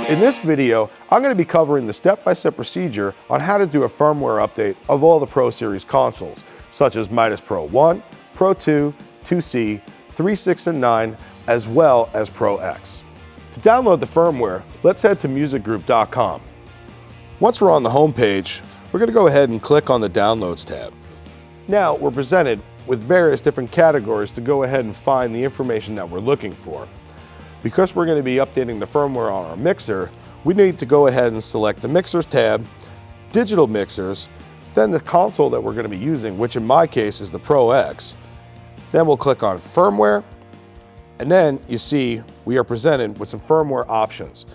In this video, I'm going to be covering the step-by-step procedure on how to do a firmware update of all the Pro Series consoles, such as Midas Pro 1, Pro 2, 2C, 3, 6, and 9, as well as ProX. To download the firmware, let's head to musicgroup.com. Once we're on the home page, we're going to go ahead and click on the Downloads tab. Now we're presented with various different categories to go ahead and find the information that we're looking for. Because we're going to be updating the firmware on our mixer, we need to go ahead and select the Mixers tab, Digital Mixers, then the console that we're going to be using, which in my case is the ProX. Then we'll click on Firmware, and then you see we are presented with some firmware options.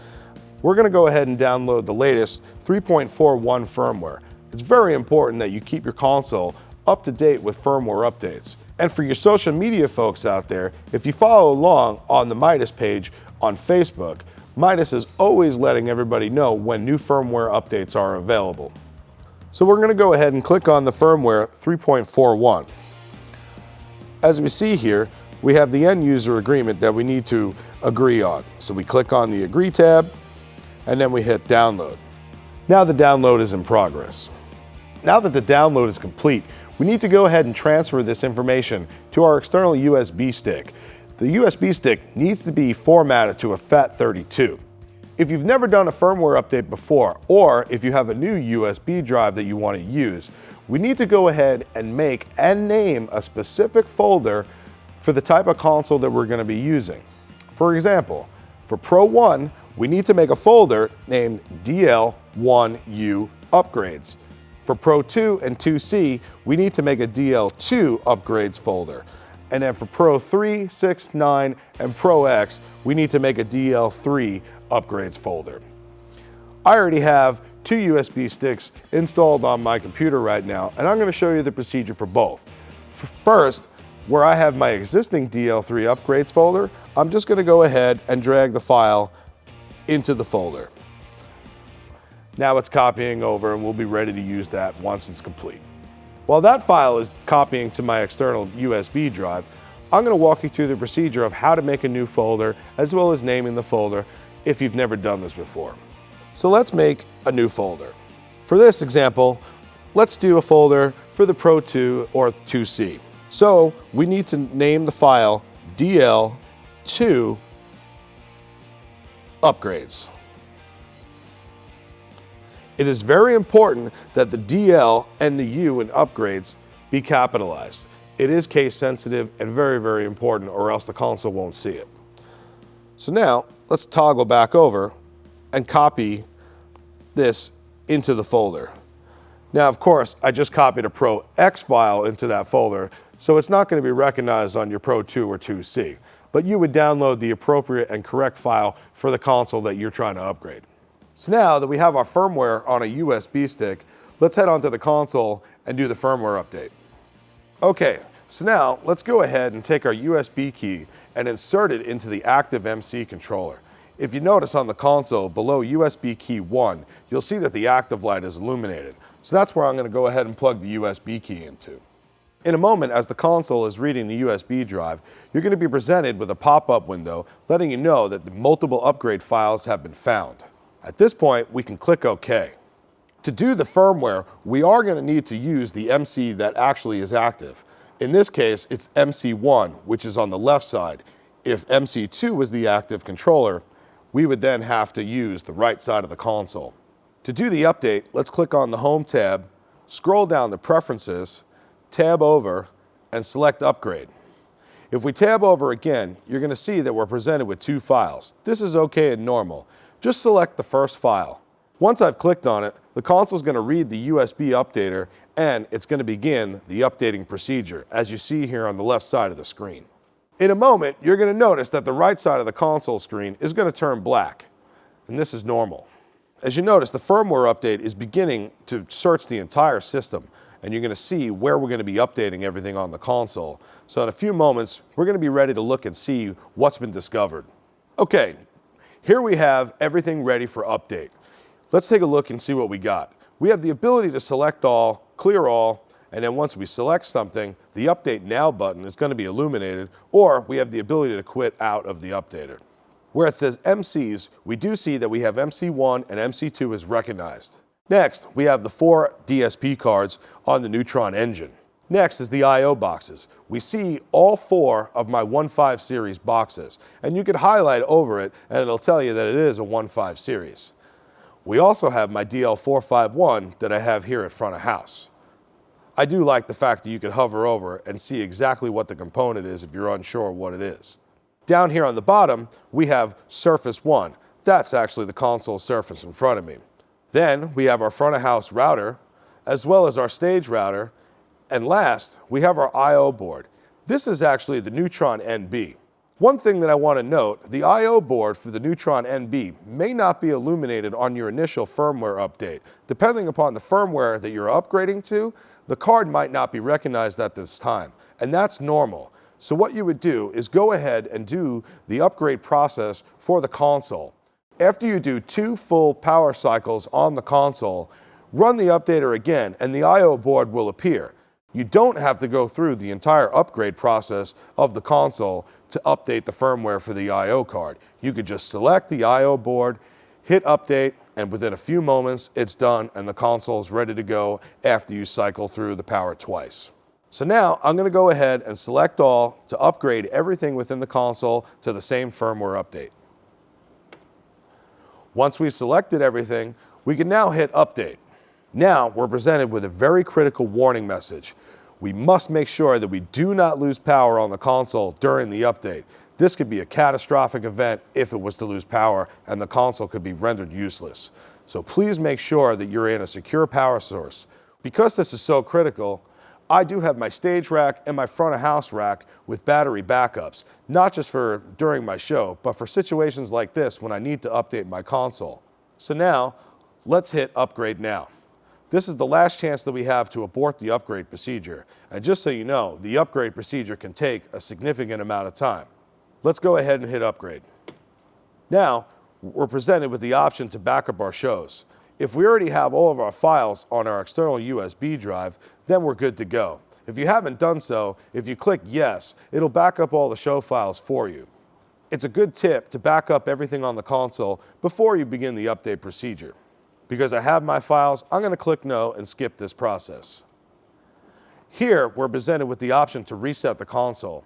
We're going to go ahead and download the latest 3.41 firmware. It's very important that you keep your console up to date with firmware updates. And for your social media folks out there, if you follow along on the Midas page on Facebook, Midas is always letting everybody know when new firmware updates are available. So we're going to go ahead and click on the firmware 3.41. As we see here, we have the end user agreement that we need to agree on. So we click on the Agree tab, and then we hit Download. Now the download is in progress. Now that the download is complete, we need to go ahead and transfer this information to our external USB stick. The USB stick needs to be formatted to a FAT32. If you've never done a firmware update before, or if you have a new USB drive that you want to use, we need to go ahead and make and name a specific folder for the type of console that we're going to be using. For example, for Pro 1, we need to make a folder named DL1U Upgrades. For Pro 2 and 2C, we need to make a DL2 Upgrades folder. And then for Pro 3, 6, 9, and ProX, we need to make a DL3 Upgrades folder. I already have two USB sticks installed on my computer right now, and I'm going to show you the procedure for both. First, where I have my existing DL3 Upgrades folder, I'm just going to go ahead and drag the file into the folder. Now it's copying over, and we'll be ready to use that once it's complete. While that file is copying to my external USB drive, I'm going to walk you through the procedure of how to make a new folder, as well as naming the folder if you've never done this before. So let's make a new folder. For this example, let's do a folder for the Pro 2 or 2C. So we need to name the file DL2 Upgrades. It is very important that the DL and the U in upgrades be capitalized. It is case sensitive and very, very important, or else the console won't see it. So now let's toggle back over and copy this into the folder. Now, of course, I just copied a ProX file into that folder, so it's not going to be recognized on your Pro 2 or 2C, but you would download the appropriate and correct file for the console that you're trying to upgrade. So now that we have our firmware on a USB stick, let's head onto the console and do the firmware update. Okay, so now let's go ahead and take our USB key and insert it into the active MC controller. If you notice on the console below USB key 1, you'll see that the active light is illuminated. So that's where I'm going to go ahead and plug the USB key into. In a moment, as the console is reading the USB drive, you're going to be presented with a pop-up window letting you know that the multiple upgrade files have been found. At this point, we can click OK. To do the firmware, we are going to need to use the MC that actually is active. In this case, it's MC1, which is on the left side. If MC2 was the active controller, we would then have to use the right side of the console. To do the update, let's click on the Home tab, scroll down to Preferences, tab over, and select Upgrade. If we tab over again, you're going to see that we're presented with two files. This is okay and normal. Just select the first file. Once I've clicked on it, the console is going to read the USB updater, and it's going to begin the updating procedure, as you see here on the left side of the screen. In a moment, you're going to notice that the right side of the console screen is going to turn black, and this is normal. As you notice, the firmware update is beginning to search the entire system, and you're going to see where we're going to be updating everything on the console. So in a few moments, we're going to be ready to look and see what's been discovered. Okay. Here we have everything ready for update. Let's take a look and see what we got. We have the ability to select all, clear all, and then once we select something, the Update Now button is going to be illuminated, or we have the ability to quit out of the updater. Where it says MCs, we do see that we have MC1 and MC2 is recognized. Next, we have the 4 DSP cards on the Neutron engine. Next is the I/O boxes. We see all 4 of my 1.5 series boxes, and you could highlight over it and it'll tell you that it is a 1.5 series. We also have my DL451 that I have here at front of house. I do like the fact that you can hover over and see exactly what the component is if you're unsure what it is. Down here on the bottom, we have Surface 1. That's actually the console surface in front of me. Then we have our front of house router, as well as our stage router, and last, we have our I/O board. This is actually the Neutron NB. One thing that I want to note, the I/O board for the Neutron NB may not be illuminated on your initial firmware update. Depending upon the firmware that you're upgrading to, the card might not be recognized at this time, and that's normal. So what you would do is go ahead and do the upgrade process for the console. After you do 2 full power cycles on the console, run the updater again and the I/O board will appear. You don't have to go through the entire upgrade process of the console to update the firmware for the I/O card. You could just select the I/O board, hit update, and within a few moments it's done and the console is ready to go after you cycle through the power twice. So now I'm going to go ahead and select all to upgrade everything within the console to the same firmware update. Once we've selected everything, we can now hit update. Now we're presented with a very critical warning message. We must make sure that we do not lose power on the console during the update. This could be a catastrophic event if it was to lose power and the console could be rendered useless. So please make sure that you're in a secure power source. Because this is so critical, I do have my stage rack and my front of house rack with battery backups, not just for during my show, but for situations like this when I need to update my console. So now, let's hit upgrade now. This is the last chance that we have to abort the upgrade procedure. And just so you know, the upgrade procedure can take a significant amount of time. Let's go ahead and hit upgrade. Now, we're presented with the option to back up our shows. If we already have all of our files on our external USB drive, then we're good to go. If you haven't done so, if you click yes, it'll back up all the show files for you. It's a good tip to back up everything on the console before you begin the update procedure. Because I have my files, I'm going to click no and skip this process. Here, we're presented with the option to reset the console.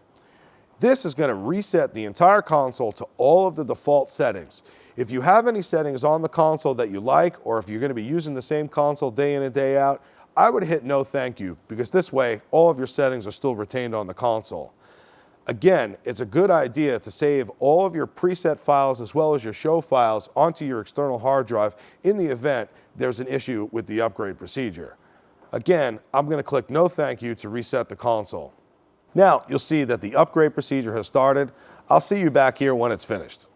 This is going to reset the entire console to all of the default settings. If you have any settings on the console that you like, or if you're going to be using the same console day in and day out, I would hit no thank you, because this way all of your settings are still retained on the console. Again, it's a good idea to save all of your preset files as well as your show files onto your external hard drive in the event there's an issue with the upgrade procedure. Again, I'm going to click no thank you to reset the console. Now you'll see that the upgrade procedure has started. I'll see you back here when it's finished.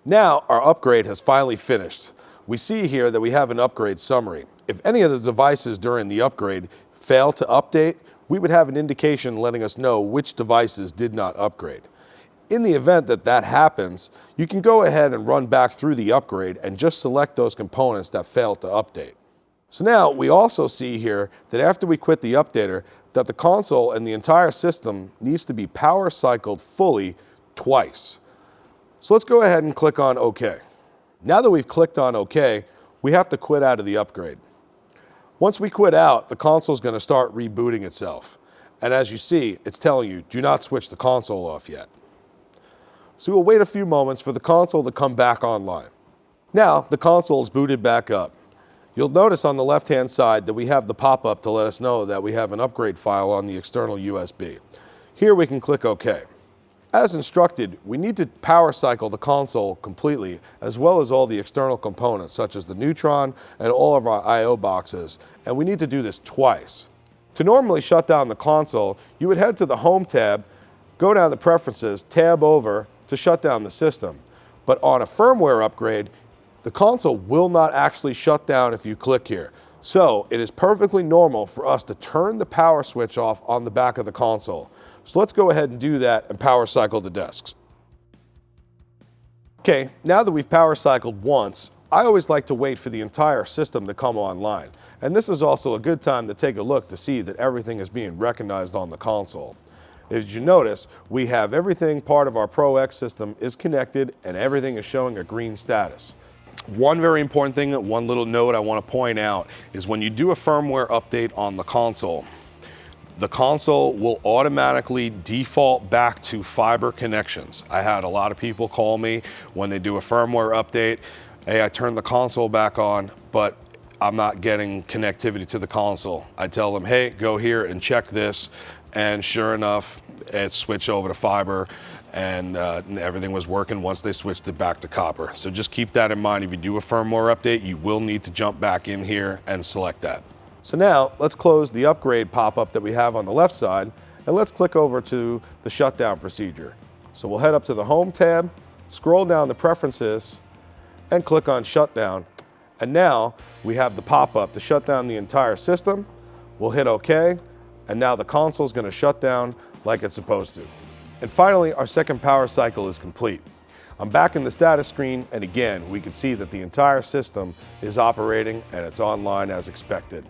Now our upgrade has finally finished. We see here that we have an upgrade summary. If any of the devices during the upgrade fail to update, we would have an indication letting us know which devices did not upgrade. In the event that that happens, you can go ahead and run back through the upgrade and just select those components that failed to update. So now we also see here that after we quit the updater, that the console and the entire system needs to be power cycled fully twice. So let's go ahead and click on OK. Now that we've clicked on OK, we have to quit out of the upgrade. Once we quit out, the console is going to start rebooting itself. And as you see, it's telling you, do not switch the console off yet. So we'll wait a few moments for the console to come back online. Now the console is booted back up. You'll notice on the left-hand side that we have the pop-up to let us know that we have an upgrade file on the external USB. Here we can click OK. As instructed, we need to power cycle the console completely, as well as all the external components, such as the Neutron and all of our I/O boxes, and we need to do this twice. To normally shut down the console, you would head to the Home tab, go down to Preferences, tab over to shut down the system. But on a firmware upgrade, the console will not actually shut down if you click here. So it is perfectly normal for us to turn the power switch off on the back of the console. So let's go ahead and do that and power cycle the desks. Okay, now that we've power cycled once, I always like to wait for the entire system to come online. And this is also a good time to take a look to see that everything is being recognized on the console. As you notice, we have everything part of our ProX system is connected and everything is showing a green status. One very important thing, one little note I want to point out is when you do a firmware update on the console will automatically default back to fiber connections. I had a lot of people call me when they do a firmware update, hey, I turned the console back on, but I'm not getting connectivity to the console. I tell them, hey, go here and check this, and sure enough, it switched over to fiber, and everything was working once they switched it back to copper. So just keep that in mind. If you do a firmware update, you will need to jump back in here and select that. So now let's close the upgrade pop-up that we have on the left side, and let's click over to the shutdown procedure. So we'll head up to the Home tab, scroll down to Preferences, and click on Shutdown. And now we have the pop-up to shut down the entire system. We'll hit OK, and now the console is going to shut down like it's supposed to. And finally, our second power cycle is complete. I'm back in the status screen, and again, we can see that the entire system is operating and it's online as expected.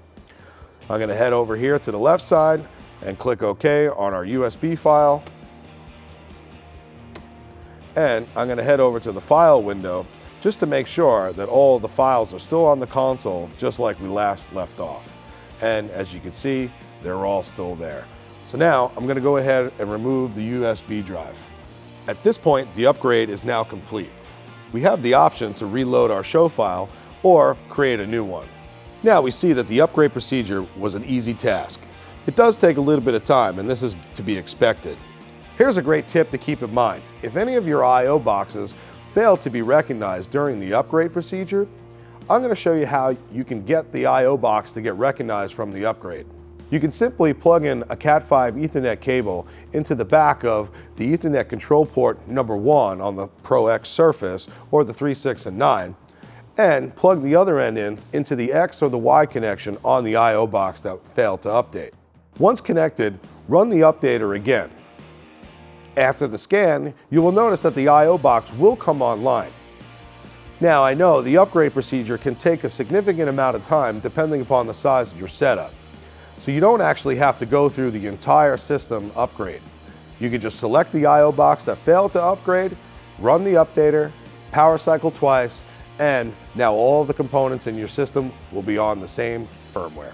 I'm going to head over here to the left side and click OK on our USB file. And I'm going to head over to the file window just to make sure that all the files are still on the console just like we last left off. And as you can see, they're all still there. So now I'm going to go ahead and remove the USB drive. At this point, the upgrade is now complete. We have the option to reload our show file or create a new one. Now we see that the upgrade procedure was an easy task. It does take a little bit of time, and this is to be expected. Here's a great tip to keep in mind. If any of your I/O boxes fail to be recognized during the upgrade procedure, I'm going to show you how you can get the I/O box to get recognized from the upgrade. You can simply plug in a Cat5 Ethernet cable into the back of the Ethernet control port number 1 on the ProX Surface or the 3, 6, and 9, and plug the other end into the X or the Y connection on the I/O box that failed to update. Once connected, run the updater again. After the scan, you will notice that the I/O box will come online. Now, I know the upgrade procedure can take a significant amount of time depending upon the size of your setup. So you don't actually have to go through the entire system upgrade. You can just select the I/O box that failed to upgrade, run the updater, power cycle twice, and now all the components in your system will be on the same firmware.